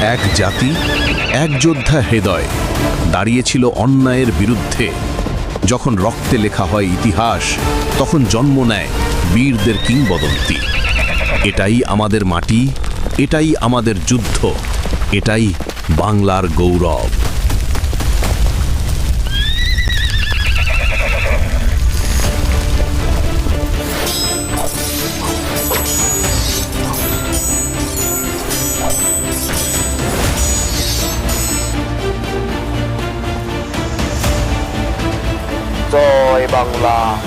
এক জাতি, এক যোদ্ধা হৃদয় দাঁড়িয়েছিল অন্যায়ের বিরুদ্ধে। যখন রক্তে লেখা হয় ইতিহাস, তখন জন্ম নেয় বীরদের কিংবদন্তি। এটাই আমাদের মাটি, এটাই আমাদের যুদ্ধ, এটাই বাংলার গৌরব। জয় বাংলা।